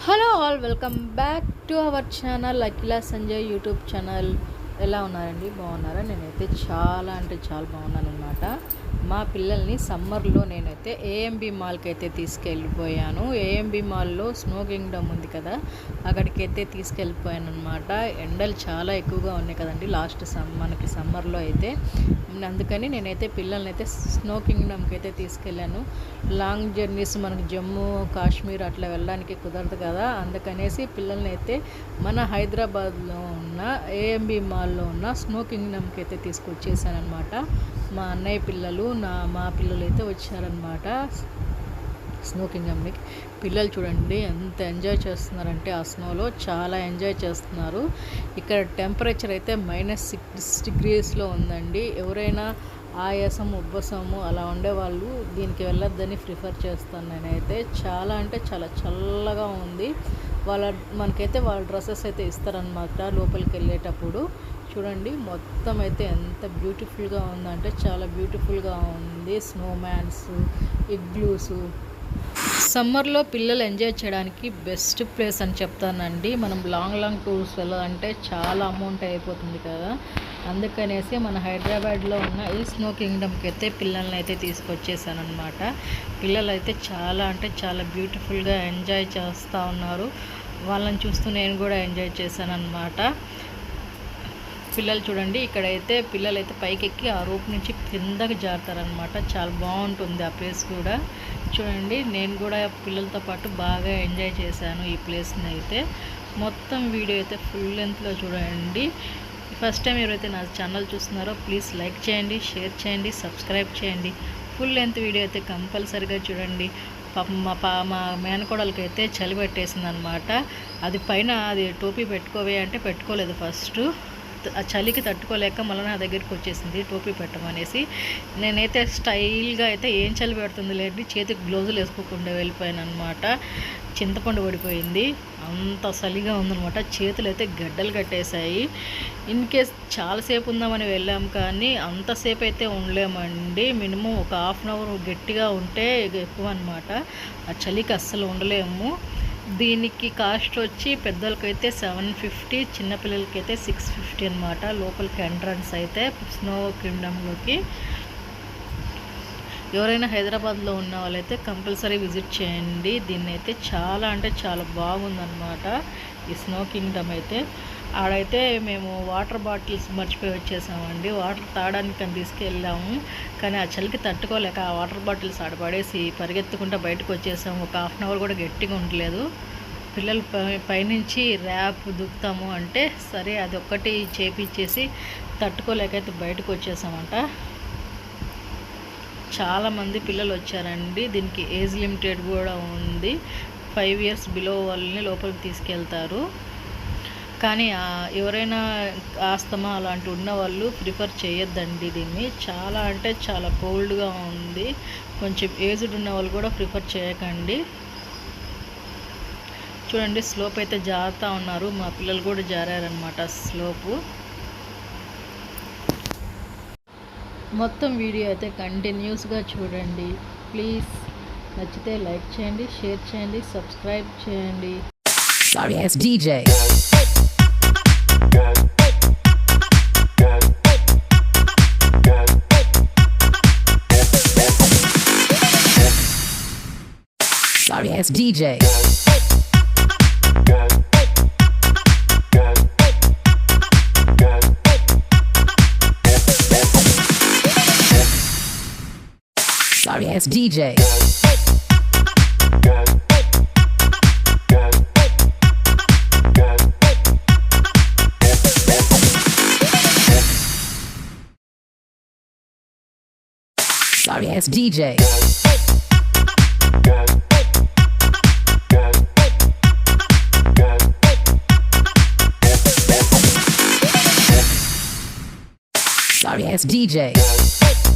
Hello all, welcome back to our channel Akhila Sanjay YouTube channel. ఎలా ఉన్నారండి? బాగున్నారా? నేనైతే చాలా అంటే చాలా బాగున్నాను అనమాట. మా పిల్లల్ని సమ్మర్లో నేనైతే ఏఎంబి మాల్కి అయితే తీసుకెళ్ళిపోయాను. ఏఎంబి మాల్లో స్నో కింగ్డమ్ ఉంది కదా, అక్కడికైతే తీసుకెళ్ళిపోయాను అనమాట. ఎండలు చాలా ఎక్కువగా ఉన్నాయి కదండి లాస్ట్ మనకి సమ్మర్లో అయితే. అందుకని నేనైతే పిల్లల్ని అయితే స్నో కింగ్డమ్కి అయితే తీసుకెళ్ళాను. లాంగ్ జర్నీస్ మనకి జమ్మూ కాశ్మీర్ అట్లా వెళ్ళడానికి కుదరదు కదా, అందుకనేసి పిల్లల్ని అయితే మన హైదరాబాద్లో ఉన్న ఏఎంబి మాల్లో ఉన్న స్నో కింగ్డమ్కి అయితే తీసుకొచ్చేసాను అనమాట. మా అన్నయ్య పిల్లలు మా పిల్లలు అయితే వచ్చారనమాట స్నో కింగ్డమ్కి. పిల్లలు చూడండి ఎంత ఎంజాయ్ చేస్తున్నారంటే ఆ స్నోలో చాలా ఎంజాయ్ చేస్తున్నారు. ఇక్కడ టెంపరేచర్ అయితే -6 degreesలో ఉందండి. ఎవరైనా ఆయాసం ఉబ్బసము అలా ఉండేవాళ్ళు దీనికి వెళ్ళొద్దని ప్రిఫర్ చేస్తాను నేనైతే. చాలా అంటే చాలా చల్లగా ఉంది. మనకైతే వాళ్ళ డ్రెస్సెస్ అయితే ఇస్తారనమాట లోపలికి వెళ్ళేటప్పుడు. చూడండి మొత్తం అయితే ఎంత బ్యూటిఫుల్గా ఉందంటే చాలా బ్యూటిఫుల్గా ఉంది. స్నోమ్యాన్స్, ఇగ్లూసు. సమ్మర్లో పిల్లలు ఎంజాయ్ చేయడానికి బెస్ట్ ప్లేస్ అని చెప్తానండి. మనం లాంగ్ టూర్స్ వెళ్ళాలంటే చాలా అమౌంట్ అయిపోతుంది కదా, అందుకనేసి మన హైదరాబాద్లో ఉన్న ఈ స్నో కింగ్డమ్కి అయితే పిల్లల్ని అయితే తీసుకొచ్చేసాను అనమాట. పిల్లలు అయితే చాలా అంటే చాలా బ్యూటిఫుల్గా ఎంజాయ్ చేస్తూ ఉన్నారు. వాళ్ళని చూస్తూ నేను కూడా ఎంజాయ్ చేశాను అనమాట. పిల్లలు చూడండి, ఇక్కడైతే పిల్లలైతే పైకి ఎక్కి ఆ రూప్ నుంచి కిందకి జారుతారనమాట. చాలా బాగుంటుంది ఆ ప్లేస్ కూడా. చూడండి నేను కూడా పిల్లలతో పాటు బాగా ఎంజాయ్ చేశాను ఈ ప్లేస్ని అయితే. మొత్తం వీడియో అయితే ఫుల్ లెంత్లో చూడండి. ఫస్ట్ టైం ఎవరైతే నా ఛానల్ చూస్తున్నారో ప్లీజ్ లైక్ చేయండి, షేర్ చేయండి, సబ్స్క్రైబ్ చేయండి. ఫుల్ లెంత్ వీడియో అయితే కంపల్సరీగా చూడండి. మా మేనకోడలకి అయితే చలి పెట్టేసింది అనమాట. అది పైన అది టోపీ పెట్టుకోవే అంటే పెట్టుకోలేదు ఫస్ట్. ఆ చలికి తట్టుకోలేక మళ్ళీ నా దగ్గరికి వచ్చేసింది టోపీ పెట్టమనేసి. నేనైతే స్టైల్గా అయితే ఏం చలి పెడుతుంది లేండి, చేతికి గ్లోజులు వేసుకోకుండా వెళ్ళిపోయాను అనమాట. చింతపండు పడిపోయింది, అంత చలిగా ఉందనమాట. చేతులు అయితే గడ్డలు కట్టేశాయి. ఇన్ కేస్ చాలాసేపు ఉందామని వెళ్ళాం కానీ అంతసేపు అయితే ఉండలేమండి. మినిమం ఒక హాఫ్ అన్ అవర్ గట్టిగా ఉంటే ఎక్కువ అనమాట. ఆ చలికి అస్సలు ఉండలేము. దీనికి కాస్ట్ వచ్చి పెద్దలకైతే 750, చిన్నపిల్లలకైతే 650 అనమాట. లోపలికి ఎంట్రన్స్ అయితే స్నో కింగ్డమ్లోకి. ఎవరైనా హైదరాబాద్లో ఉన్న వాళ్ళైతే కంపల్సరీ విజిట్ చేయండి. దీన్ని అయితే చాలా అంటే చాలా బాగుందన్నమాట ఈ స్నో కింగ్డమ్ అయితే. ఆడైతే మేము వాటర్ బాటిల్స్ మర్చిపోయి వచ్చేసామండి. వాటర్ తాగడానికి అని తీసుకెళ్ళాము కానీ ఆ చలికి తట్టుకోలేక ఆ వాటర్ బాటిల్స్ ఆడపడేసి పరిగెత్తుకుంటూ బయటకు వచ్చేసాము. ఒక హాఫ్ అన్ అవర్ కూడా గట్టిగా ఉండలేదు. పిల్లలు పైనుంచి ర్యాప్ దుక్కుతాము అంటే సరే అది ఒక్కటి చేపించేసి తట్టుకోలేకైతే బయటకు వచ్చేసామంట. చాలామంది పిల్లలు వచ్చారండి. దీనికి ఏజ్ లిమిటెడ్ కూడా ఉంది. 5 years బిలో వాళ్ళని లోపలికి తీసుకెళ్తారు. కానీ ఎవరైనా ఆస్తమా అలాంటి ఉన్న వాళ్ళు ప్రిఫర్ చేయొద్దండి దీన్ని. చాలా అంటే చాలా కోల్డ్గా ఉంది. కొంచెం ఏజ్డ్ ఉన్న వాళ్ళు కూడా ప్రిఫర్ చేయకండి. చూడండి స్లోప్ అయితే జారుతూ ఉన్నారు. మా పిల్లలు కూడా జారారనమాట స్లోపు. మొత్తం వీడియో అయితే కంటిన్యూస్గా చూడండి ప్లీజ్. నచ్చితే లైక్ చేయండి, షేర్ చేయండి, సబ్స్క్రైబ్ చేయండి. Sorry ass DJ. Sorry ass DJ. Sorry ass DJ. Sorry ass DJ. Sorry ass DJ.